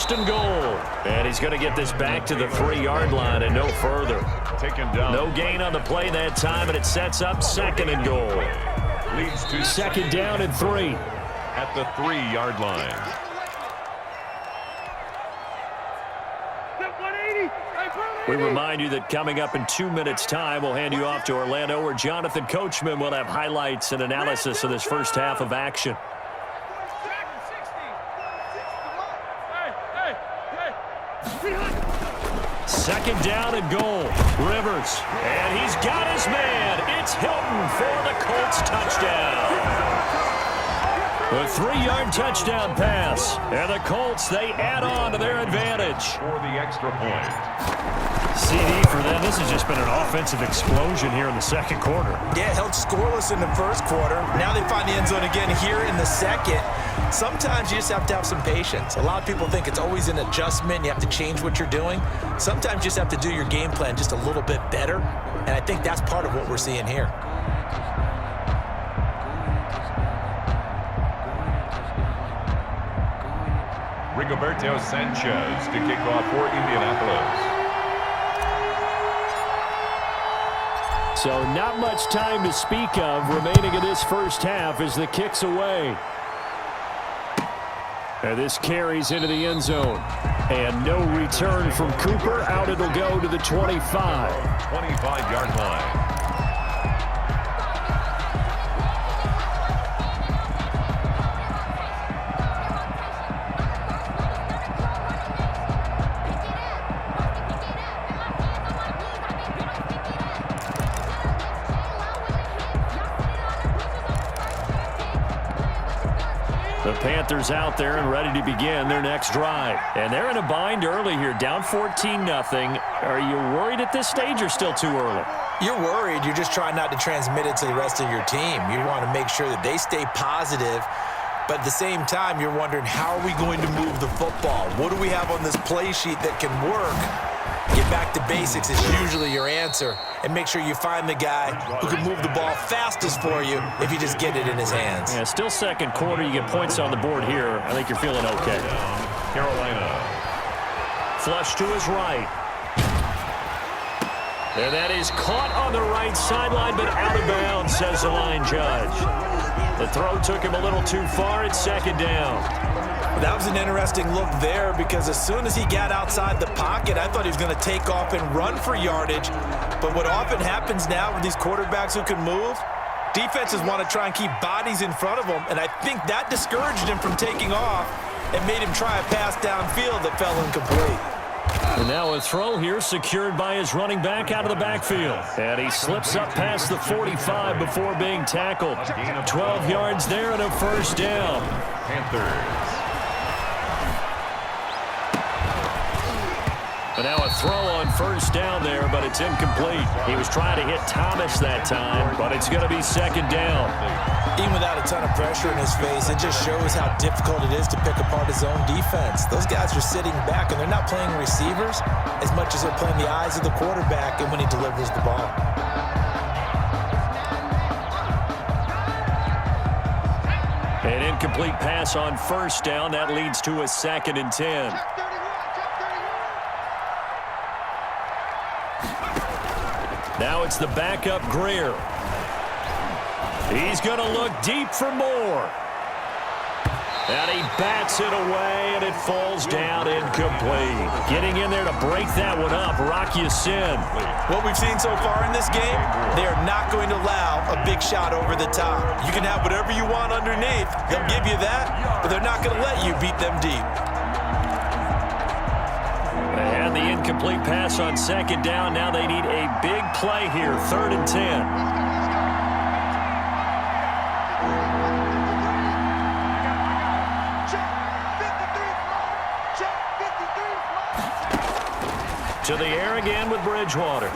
first and goal. And he's going to get this back to the 3-yard line and no further. Taken down. No gain on the play that time, and it sets up second and goal. Leads to second down and 3. At the 3-yard line. We remind you that coming up in 2 minutes' time, we'll hand you off to Orlando, where Jonathan Coachman will have highlights and analysis of this first half of action. Second down and goal. Rivers. And he's got his man. It's Hilton for the Colts touchdown. A 3-yard touchdown pass. And the Colts, they add on to their advantage. For the extra point. CD for them. This has just been an offensive explosion here in the second quarter. Yeah, held scoreless in the first quarter. Now they find the end zone again here in the second. Sometimes you just have to have some patience. A lot of people think it's always an adjustment. You have to change what you're doing. Sometimes you just have to do your game plan just a little bit better. And I think that's part of what we're seeing here. Rigoberto Sanchez to kick off for Indianapolis. So not much time to speak of remaining in this first half as the kick's away. And this carries into the end zone. And no return from Cooper. Out it'll go to the 25. 25-yard line. The Panthers out there and ready to begin their next drive. And they're in a bind early here, down 14-0. Are you worried at this stage or still too early? You're worried. You're just trying not to transmit it to the rest of your team. You want to make sure that they stay positive. But at the same time, you're wondering, how are we going to move the football? What do we have on this play sheet that can work? Get back to basics is usually your answer. And make sure you find the guy who can move the ball fastest for you if you just get it in his hands. Yeah, still second quarter. You get points on the board here. I think you're feeling okay. Carolina. Flush to his right. And that is caught on the right sideline, but out of bounds, says the line judge. The throw took him a little too far. It's second down. That was an interesting look there because as soon as he got outside the pocket, I thought he was going to take off and run for yardage. But what often happens now with these quarterbacks who can move, defenses want to try and keep bodies in front of them, and I think that discouraged him from taking off and made him try a pass downfield that fell incomplete. And now a throw here secured by his running back out of the backfield. And he slips up past the 45 before being tackled. 12 yards there and a first down. Panthers. And now a throw on first down there, but it's incomplete. He was trying to hit Thomas that time, but it's going to be second down. Even without a ton of pressure in his face, it just shows how difficult it is to pick apart his own defense. Those guys are sitting back, and they're not playing receivers as much as they're playing the eyes of the quarterback and when he delivers the ball. An incomplete pass on first down. That leads to a 2nd and 10. Now it's the backup Greer. He's going to look deep for more. And he bats it away, and it falls down incomplete. Getting in there to break that one up, Rock Ya-Sin. What we've seen so far in this game, they are not going to allow a big shot over the top. You can have whatever you want underneath. They'll give you that, but they're not going to let you beat them deep. And the incomplete pass on second down. Now they need a big play here, 3rd and 10. To the air again with Bridgewater.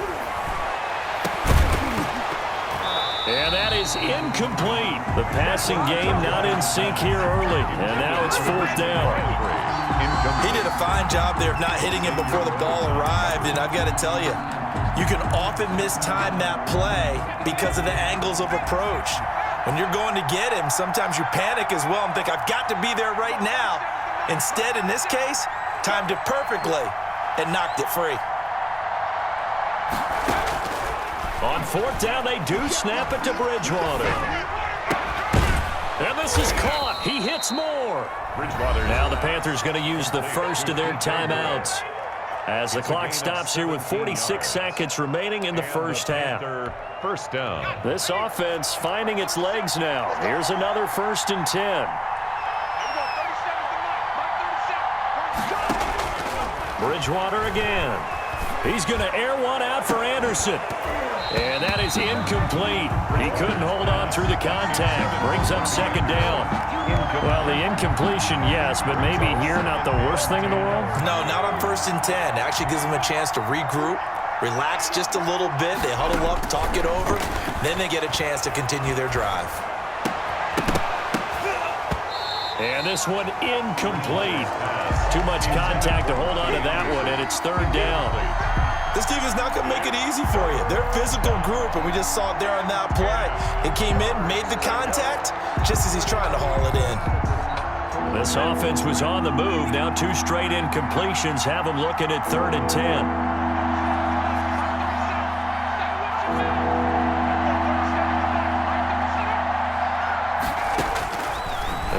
And that is incomplete. The passing game not in sync here early. And now it's 4th down. He did a fine job there of not hitting him before the ball arrived. And I've got to tell you, you can often mistime that play because of the angles of approach. When you're going to get him, sometimes you panic as well and think, I've got to be there right now. Instead, in this case, timed it perfectly, and knocked it free. On fourth down, they do snap it to Bridgewater. And this is caught. He hits Moore. Now the Panthers going to use the first of their timeouts as the clock stops here with 46 seconds remaining in the first half. First down. This offense finding its legs now. Here's another 1st and 10. Bridgewater again. He's going to air one out for Anderson. And that is incomplete. He couldn't hold on through the contact. Brings up 2nd down. Well, the incompletion, yes, but maybe here not the worst thing in the world? No, not on 1st and 10. Actually gives them a chance to regroup, relax just a little bit. They huddle up, talk it over. Then they get a chance to continue their drive. And this one incomplete. Too much contact to hold on to that one, and it's 3rd down. This team is not going to make it easy for you. They're a physical group, and we just saw it there on that play. It came in, made the contact, just as he's trying to haul it in. This offense was on the move. Now 2 straight incompletions have them looking at 3rd and 10.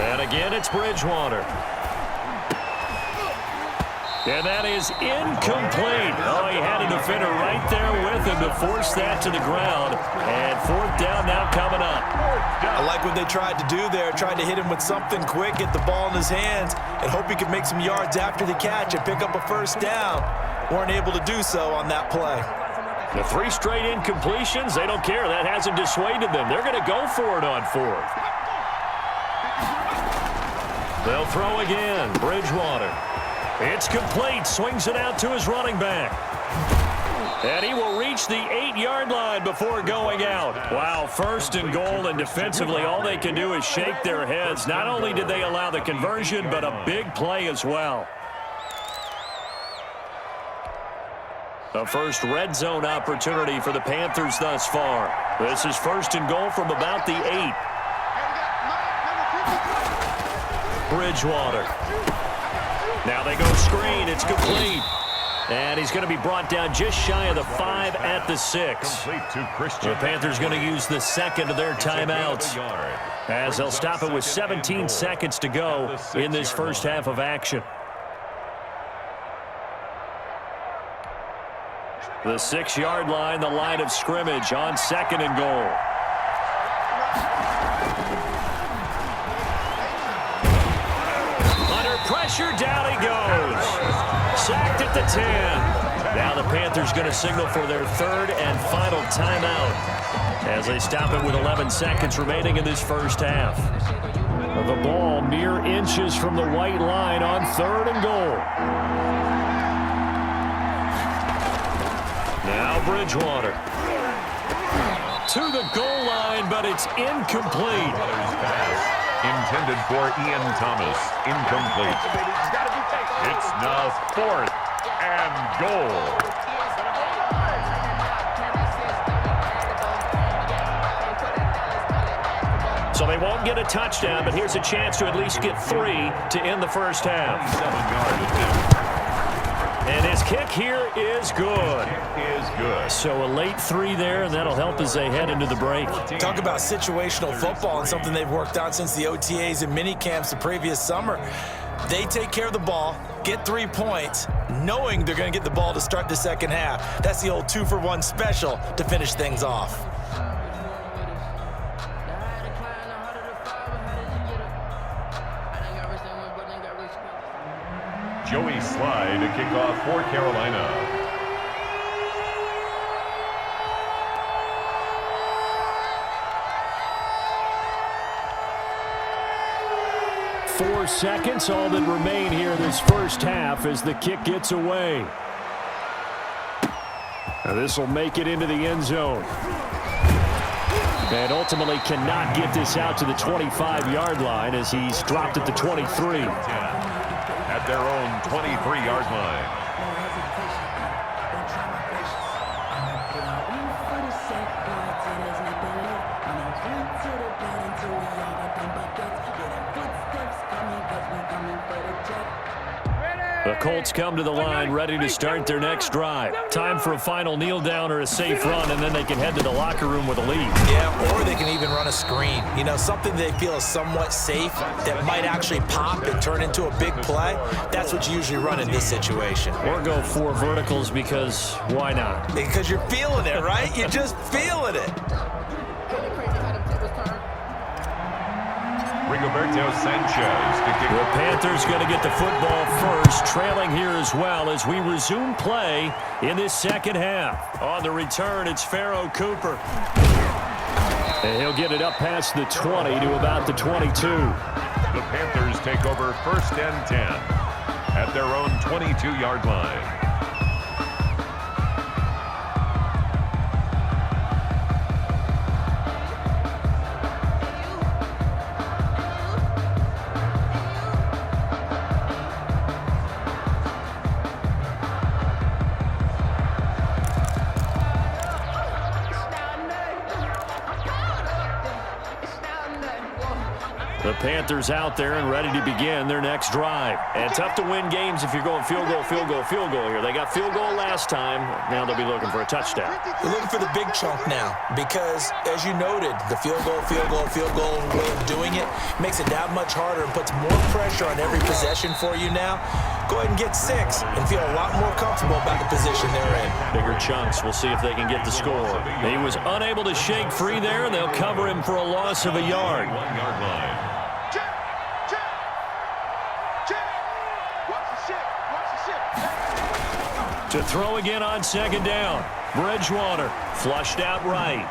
And again, it's Bridgewater. And that is incomplete. Oh, he had a defender right there with him to force that to the ground. And 4th down now coming up. I like what they tried to do there. Tried to hit him with something quick, get the ball in his hands, and hope he could make some yards after the catch and pick up a 1st down. Weren't able to do so on that play. The 3 straight incompletions, they don't care. That hasn't dissuaded them. They're going to go for it on 4th. They'll throw again. Bridgewater. It's complete. Swings it out to his running back. And he will reach the 8-yard line before going out. Wow, 1st and goal, and defensively all they can do is shake their heads. Not only did they allow the conversion, but a big play as well. The first red zone opportunity for the Panthers thus far. This is 1st and goal from about the 8. Bridgewater. Now they go screen. It's complete. And he's going to be brought down just shy of the 5 at the 6. The Panthers going to use the 2nd of their timeouts as they'll stop it with 17 seconds to go in this first half of action. The 6-yard line, the line of scrimmage on 2nd and goal. Pressure, down he goes. Sacked at the 10. Now the Panthers going to signal for their 3rd and final timeout as they stop it with 11 seconds remaining in this first half. The ball mere inches from the white line on 3rd and goal. Now Bridgewater. To the goal line, but it's incomplete. Intended for Ian Thomas. Incomplete. It's now 4th and goal. So they won't get a touchdown, but here's a chance to at least get 3 to end the first half. 7 yards. And his kick here is good. Is good. So a late 3 there, and that'll help as they head into the break. Talk about situational football and something they've worked on since the OTAs and mini camps the previous summer. They take care of the ball, get 3 points, knowing they're going to get the ball to start the second half. That's the old 2-for-1 special to finish things off. Joey Slye to kick off for Carolina. Four seconds, all that remain here this first half as the kick gets away. Now this will make it into the end zone. And ultimately cannot get this out to the 25-yard line as he's dropped at the 23. At their own 23-yard line. The Colts come to the line, ready to start their next drive. Time for a final kneel down or a safe run, and then they can head to the locker room with a lead. Yeah, or they can even run a screen. You know, something they feel is somewhat safe that might actually pop and turn into a big play. That's what you usually run in this situation. Or go 4 verticals because why not? Because you're feeling it, right? You're just feeling it. Rigoberto Sanchez to kick. The Panthers going to get the football first, trailing here as well as we resume play in this second half. On the return, it's Pharaoh Cooper. And he'll get it up past the 20 to about the 22. The Panthers take over 1st and 10 at their own 22-yard line. The Panthers out there and ready to begin their next drive. And tough to win games if you're going field goal, field goal, field goal here. They got field goal last time. Now they'll be looking for a touchdown. They're looking for the big chunk now because, as you noted, the field goal way of doing it makes it that much harder and puts more pressure on every possession for you now. Go ahead and get 6 and feel a lot more comfortable about the position they're in. Bigger chunks. We'll see if they can get the score. He was unable to shake free there, and they'll cover him for a loss of a yard. 1-yard line. To throw again on second down. Bridgewater flushed out right.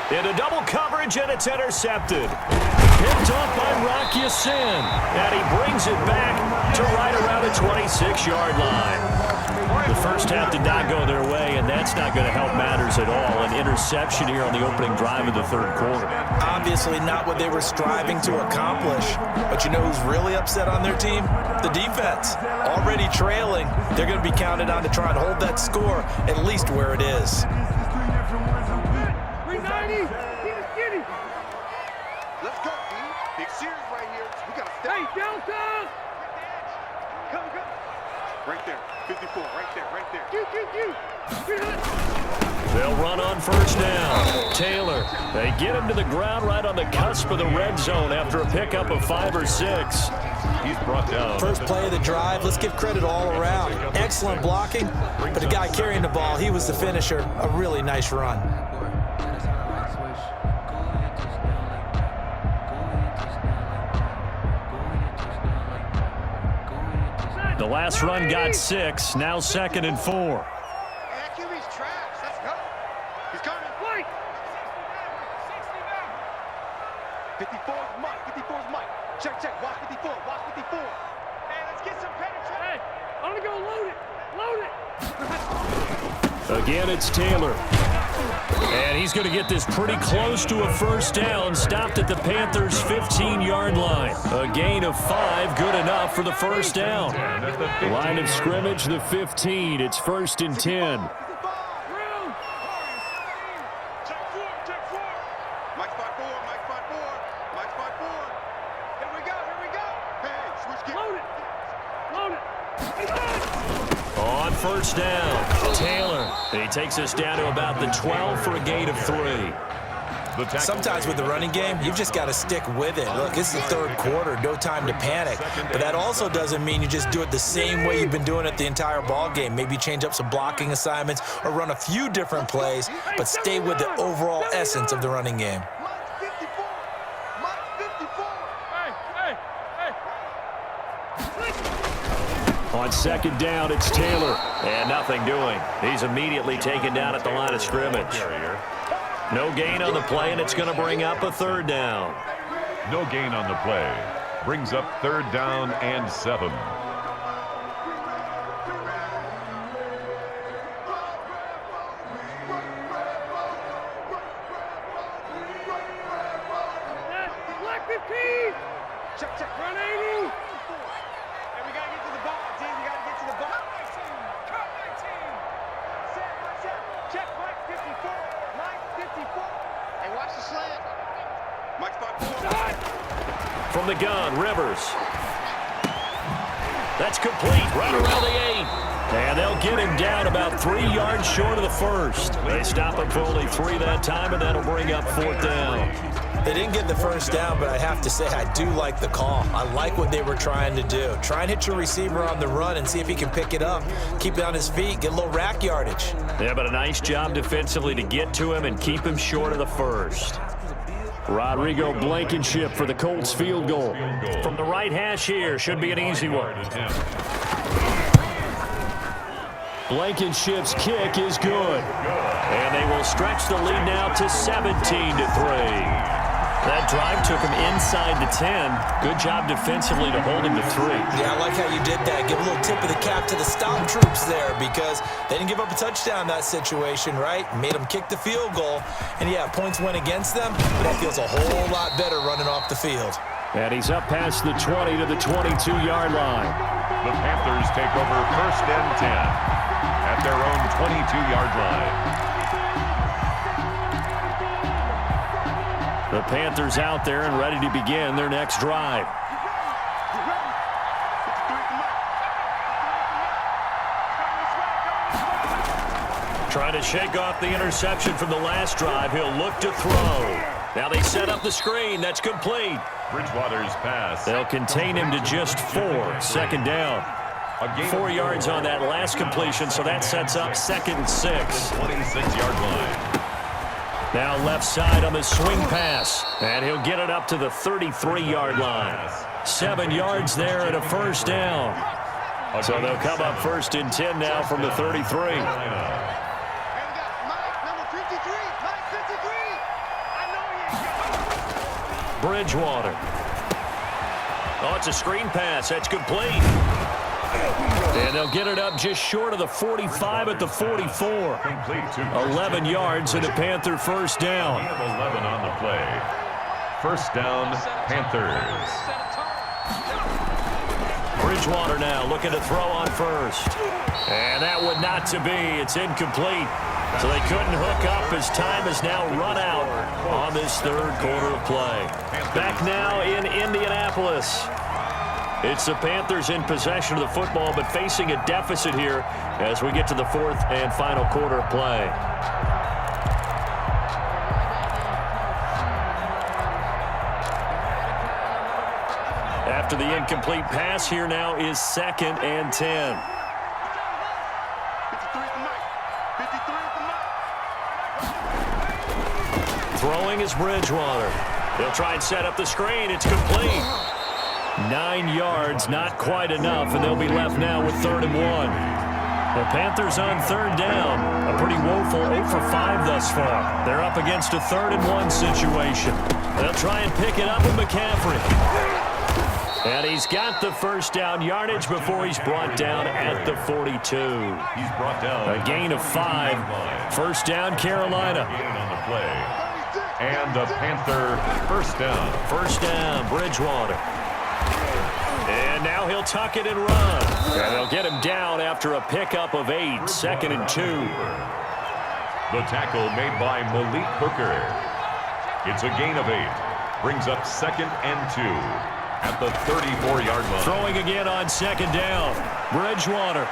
Into double coverage, and it's intercepted. Picked off by Rocky Sin. And he brings it back to right around the 26-yard line. The first half did not go their way, and that's not going to help matters at all. An interception here on the opening drive of the third quarter. Obviously not what they were striving to accomplish. But you know who's really upset on their team? The defense. Already trailing, they're going to be counted on to try and hold that score at least where it is. Let's go, D. Big series right here. We got to step. Hey, Delta! Come. Right there. 54. Right there. They'll run on first down. Taylor, they get him to the ground right on the cusp of the red zone after a pickup of 5 or 6. He's brought down. First play of the drive, let's give credit all around. Excellent blocking, but the guy carrying the ball, he was the finisher. A really nice run. The last run got 6, now 2nd and 4. QB's trash. Let's go. He's coming. Wait. 54 is Mike. Check. Watch 54. Hey, let's get some penetration. Hey, I'm going to go load it. Again, it's Taylor. And he's going to get this pretty close to a first down, stopped at the Panthers' 15-yard line. A gain of 5, good enough for the first down. Line of scrimmage, the 15. It's 1st and 10. Mike 5-4. Here we go. Hey, switch gear. Load it. On first down, Taylor. And he takes us down to about the 12 for a gain of 3. Sometimes with the running game, you've just got to stick with it. Look, it's the third quarter, no time to panic. But that also doesn't mean you just do it the same way you've been doing it the entire ball game. Maybe change up some blocking assignments or run a few different plays, but stay with the overall essence of the running game. On second down, it's Taylor. And nothing doing. He's immediately taken down at the line of scrimmage. No gain on the play, and it's going to bring up a 3rd down. No gain on the play. Brings up 3rd down and 7. Black 15. Check. Run 80. And we got to get to the ball, team. We got to get to the ball. Cut 19. Set. Check Mike 54. Mike 54. Hey, watch the slant. Mike's 5-4. From the gun, Rivers. That's complete right around the 8. And they'll get him down about 3 yards short of the first. They stop him for only 3 that time, and that'll bring up 4th down. They didn't get the first down, but I have to say I do like the call. I like what they were trying to do. Try and hit your receiver on the run and see if he can pick it up, keep it on his feet, get a little rack yardage. Yeah, but a nice job defensively to get to him and keep him short of the first. Rodrigo Blankenship for the Colts field goal. From the right hash here, should be an easy one. Blankenship's kick is good. And they will stretch the lead now to 17-3. That drive took him inside the 10. Good job defensively to hold him to 3. Yeah, I like how you did that. Give a little tip of the cap to the stop troops there because they didn't give up a touchdown in that situation, right? Made them kick the field goal. And, yeah, points went against them, but that feels a whole lot better running off the field. And he's up past the 20 to the 22-yard line. The Panthers take over 1st and 10 at their own 22-yard line. The Panthers out there and ready to begin their next drive. Trying to shake off the interception from the last drive. He'll look to throw. Now they set up the screen. That's complete. Bridgewater's pass. They'll contain him to just 4. 2nd down. 4 yards on that last completion, so that sets up 2nd and 6. 26-yard line. Now left side on the swing pass, and he'll get it up to the 33-yard line. 7 yards there and a 1st down. So they'll come up 1st and 10 now from the 33. Bridgewater. Oh, it's a screen pass. That's complete. And they'll get it up just short of the 45 at the 44. 11 yards and a Panther 1st down. 11 on the play. 1st down, Panthers. Bridgewater now looking to throw on 1st. And that one not to be. It's incomplete. So they couldn't hook up as time has now run out on this 3rd quarter of play. Back now in Indianapolis. It's the Panthers in possession of the football, but facing a deficit here as we get to the 4th and final quarter of play. After the incomplete pass, here now is 2nd and 10. Throwing is Bridgewater. They'll try and set up the screen. It's complete. 9 yards, not quite enough, and they'll be left now with 3rd and 1. The Panthers on 3rd down. A pretty woeful 0 for 5 thus far. They're up against a 3rd and 1 situation. They'll try and pick it up with McCaffrey. And he's got the 1st down yardage before he's brought down at the 42. He's brought down. A gain of 5. 1st down, Carolina. On the play. And the Panther 1st down. 1st down, Bridgewater. And now he'll tuck it and run. And they'll get him down after a pickup of 8. 2nd and 2. The tackle made by Malik Hooker. It's a gain of 8. Brings up 2nd and 2 at the 34-yard line. Throwing again on 2nd down. Bridgewater.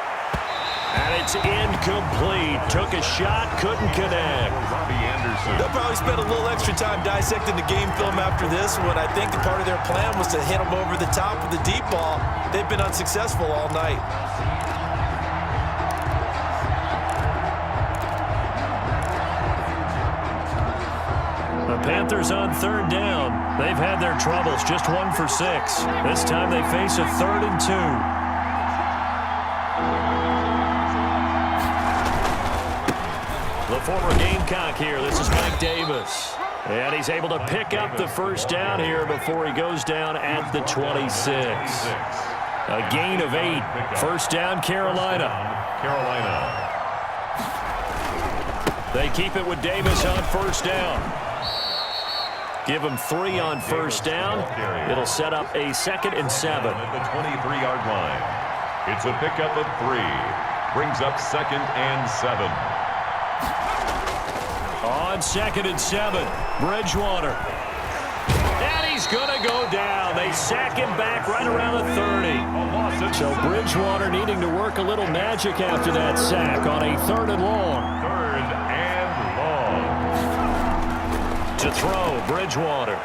And it's incomplete. Took a shot, couldn't connect. Robbie Anderson. They'll probably spend a little extra time dissecting the game film after this one. I think the part of their plan was to hit them over the top with the deep ball. They've been unsuccessful all night. The Panthers on 3rd down. They've had their troubles, just 1 for 6. This time they face a 3rd and 2. The former Gamecock here. This is Mike Davis. And he's able to pick up the 1st down here before he goes down at the 26. A gain of 8. 1st down, Carolina. They keep it with Davis on 1st down. Give him 3 on 1st down. It'll set up a 2nd and 7. At the 23-yard line. It's a pickup of 3. Brings up 2nd and 7. On 2nd and 7, Bridgewater. And he He's going to go down. They sack him back right around the 30. So Bridgewater needing to work a little magic after that sack on a 3rd and long. 3rd and long. To throw, Bridgewater.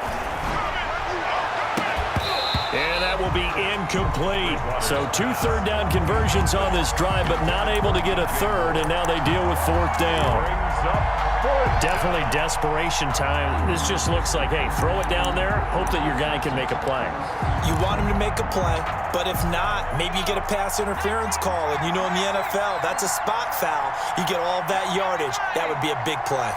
And that will be incomplete. So 2 third down conversions on this drive, but not able to get a third, and now they deal with 4th down. Definitely desperation time. This just looks like, hey, throw it down there, hope that your guy can make a play. You want him to make a play, but if not, maybe you get a pass interference call, and you know in the NFL, that's a spot foul. You get all that yardage. That would be a big play.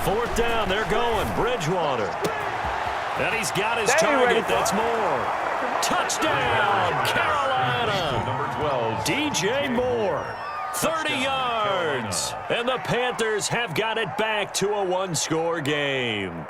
Fourth down, they're going. Bridgewater. And he's got his target. That's Moore. Touchdown, Carolina. Number 12. DJ Moore. 30 yards. And the Panthers have got it back to a 1-score game.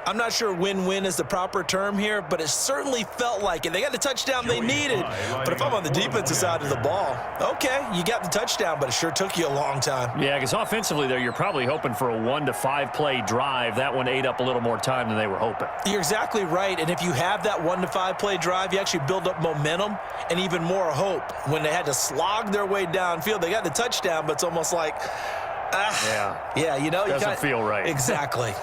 I'm not sure win-win is the proper term here, but it certainly felt like it. They got the touchdown they needed. But if I'm on the defensive side of the ball, okay, you got the touchdown, but it sure took you a long time. Yeah, because offensively there, you're probably hoping for a 1 to 5 play drive. That one ate up a little more time than they were hoping. You're exactly right, and if you have that 1 to 5 play drive, you actually build up momentum and even more hope. When they had to slog their way downfield, they got the touchdown, but it's almost like, yeah, you know, doesn't feel right. Exactly.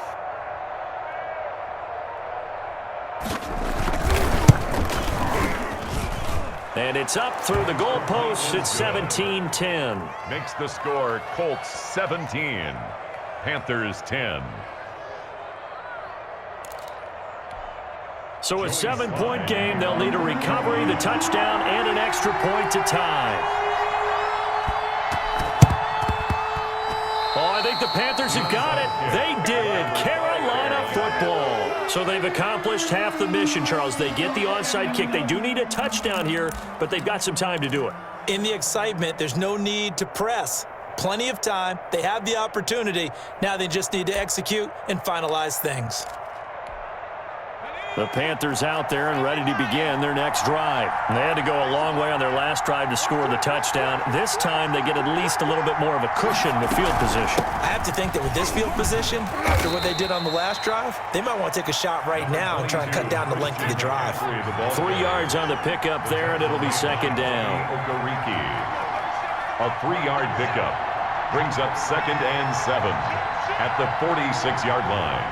And it's up through the goalposts. It's 17-10. Makes the score Colts 17, Panthers 10. So a 7-point game. They'll need a recovery, the touchdown, and an extra point to tie. Oh, I think the Panthers have got it. They did. Carolina football. So they've accomplished half the mission, Charles. They get the onside kick. They do need a touchdown here, but they've got some time to do it. In the excitement, there's no need to press. Plenty of time. They have the opportunity. Now they just need to execute and finalize things. The Panthers out there and ready to begin their next drive. They had to go a long way on their last drive to score the touchdown. This time they get at least a little bit more of a cushion with field position. I have to think that with this field position, after what they did on the last drive, they might want to take a shot right now and try and cut down the length of the drive. 3 yards on the pickup there, and it'll be 2nd down. A 3-yard pickup brings up 2nd and 7 at the 46-yard line.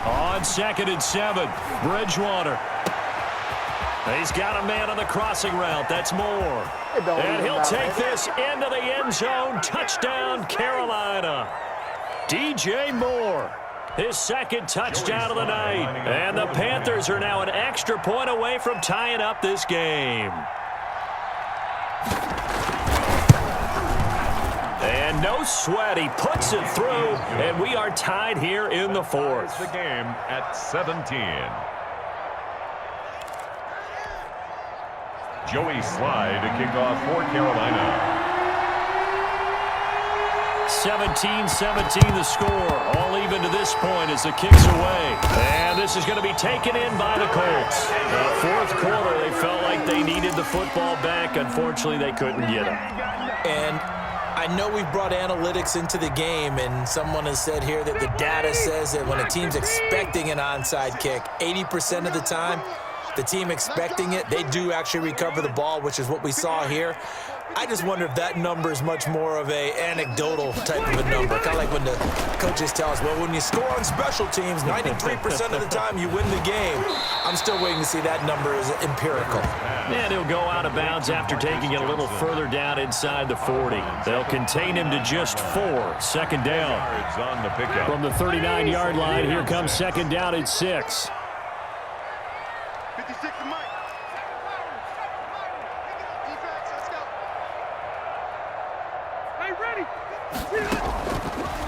On 2nd and 7, Bridgewater. He's got a man on the crossing route. That's Moore. And he'll take this into the end zone. Touchdown, Carolina. DJ Moore, his 2nd touchdown of the night. And the Panthers are now an extra point away from tying up this game. And no sweat, he puts it through, and we are tied here in the 4th. The game at 17. Joey Slye to kick off for Carolina. 17-17 the score, all even to this point as the kick's away. And this is going to be taken in by the Colts. The 4th quarter, they felt like they needed the football back. Unfortunately, they couldn't get it. And I know we've brought analytics into the game, and someone has said here that the data says that when a team's expecting an onside kick, 80% of the time, the team expecting it, they do actually recover the ball, which is what we saw here. I just wonder if that number is much more of a anecdotal type of a number. Kind of like when the coaches tell us, well, when you score on special teams, 93% of the time you win the game. I'm still waiting to see that number is empirical. And he'll go out of bounds after taking it a little further down inside the 40. They'll contain him to just 4. 2nd down. On the pickup. From the 39-yard line, here comes 2nd down at 6. 56 to Mike. Defense, let's go. Hey, ready.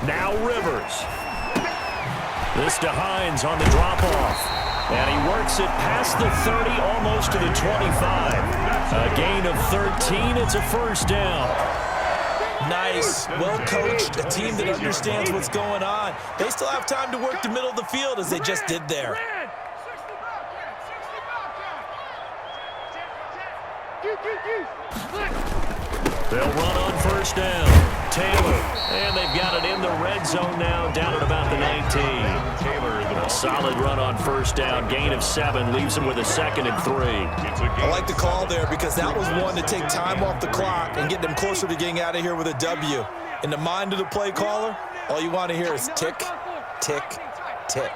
Now Rivers. This to Hines on the drop-off. And he works it past the 30, almost to the 25. A gain of 13. It's a 1st down. Nice, well coached, a team that understands what's going on. They still have time to work the middle of the field as they just did there. They'll run on first down. Taylor, and they've got it in the red zone now, down at about the 19. Taylor, A solid run on first down, gain of 7, leaves them with a 2nd and 3. I like the call there because that was one to take time off the clock and get them closer to getting out of here with a W. In the mind of the play caller, all you want to hear is tick, tick, tick.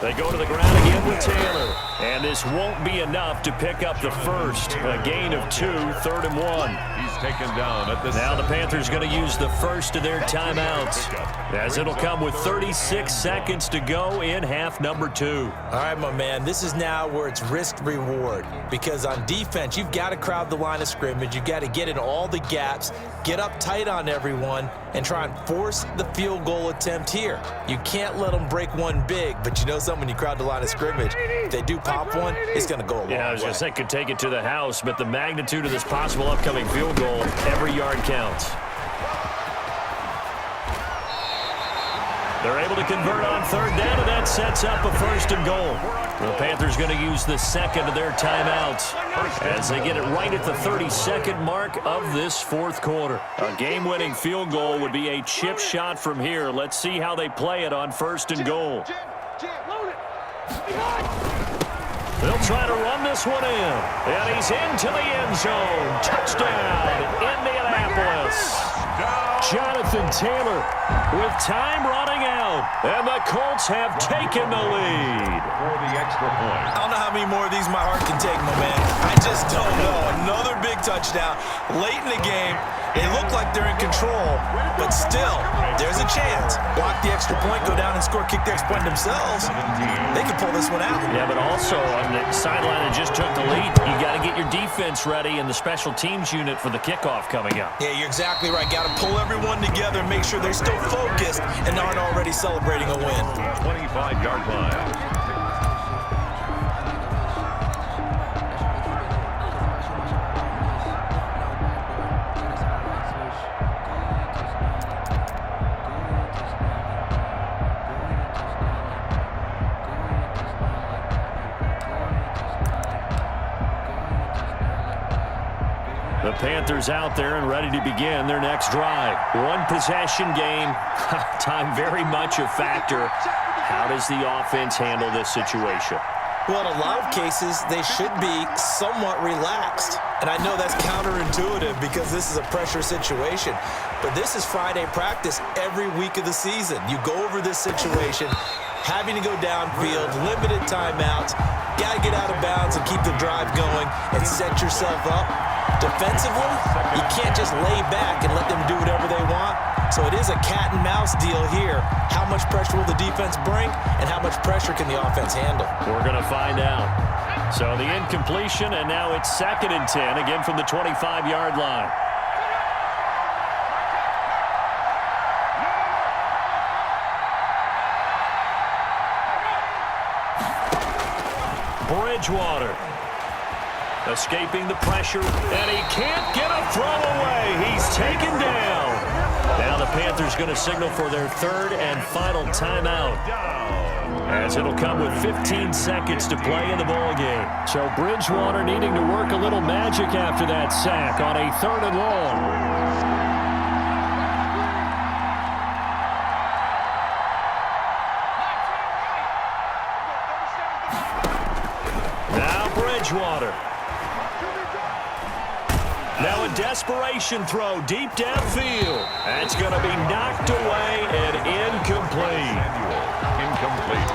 They go to the ground again with Taylor. And this won't be enough to pick up the first. A gain of 2, 3rd and 1. He's taken down at the Now the Panthers going to use the first of their timeouts, as it'll come with 36 seconds to go in half number 2. All right, my man, this is now where it's risk-reward because on defense, you've got to crowd the line of scrimmage. You've got to get in all the gaps, get up tight on everyone, and try and force the field goal attempt here. You can't let them break one big, but you know something, when you crowd the line of scrimmage, if they do pop one, it's going to go a long way. Yeah, I was going to say could take it to the house, but the magnitude of this possible upcoming field goal, every yard counts. They're able to convert on 3rd down, and that sets up a 1st and goal. The Panthers going to use the second of their timeouts as they get it right at the 32nd mark of this 4th quarter. A game-winning field goal would be a chip shot from here. Let's see how they play it on 1st and goal. They'll try to run this one in, and he's into the end zone. Touchdown, Indianapolis. Jonathan Taylor with time running out, and the Colts have taken the lead. For the extra point. I don't know how many more of these my heart can take, my man. I just don't know. Another big touchdown late in the game. They look like they're in control, but still, there's a chance. Block the extra point, go down and score, kick the extra point themselves. They can pull this one out. Yeah, but also on the sideline that just took the lead, you got to get your defense ready and the special teams unit for the kickoff coming up. Yeah, you're exactly right. Got to pull everyone together and make sure they're still focused and aren't already celebrating a win. 25-yard line. The Panthers out there and ready to begin their next drive. One possession game. Time very much a factor. How does the offense handle this situation? Well, in a lot of cases, they should be somewhat relaxed. And I know that's counterintuitive because this is a pressure situation. But this is Friday practice every week of the season. You go over this situation, having to go downfield, limited timeouts, got to get out of bounds and keep the drive going and set yourself up. Defensively, you can't just lay back and let them do whatever they want. So it is a cat and mouse deal here. How much pressure will the defense bring, and how much pressure can the offense handle? We're going to find out. So the incompletion, and now it's 2nd and 10, again from the 25-yard line. Bridgewater escaping the pressure, and he can't get a throw away. He's taken down. Now the Panthers going to signal for their 3rd and final timeout, as it'll come with 15 seconds to play in the ballgame. So Bridgewater needing to work a little magic after that sack on a 3rd and long. Now Bridgewater. Now a desperation throw deep downfield. That's going to be knocked away and incomplete. Incomplete.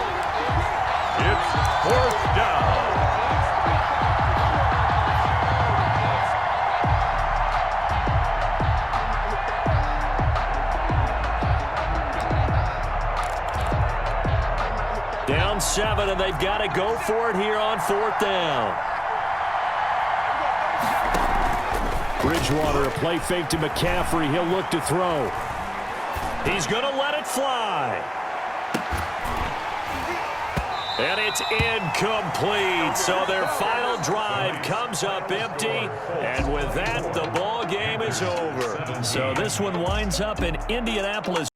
It's 4th down. Down 7, and they've got to go for it here on 4th down. Bridgewater, a play fake to McCaffrey. He'll look to throw. He's going to let it fly. And it's incomplete. So their final drive comes up empty. And with that, the ball game is over. So this one winds up in Indianapolis.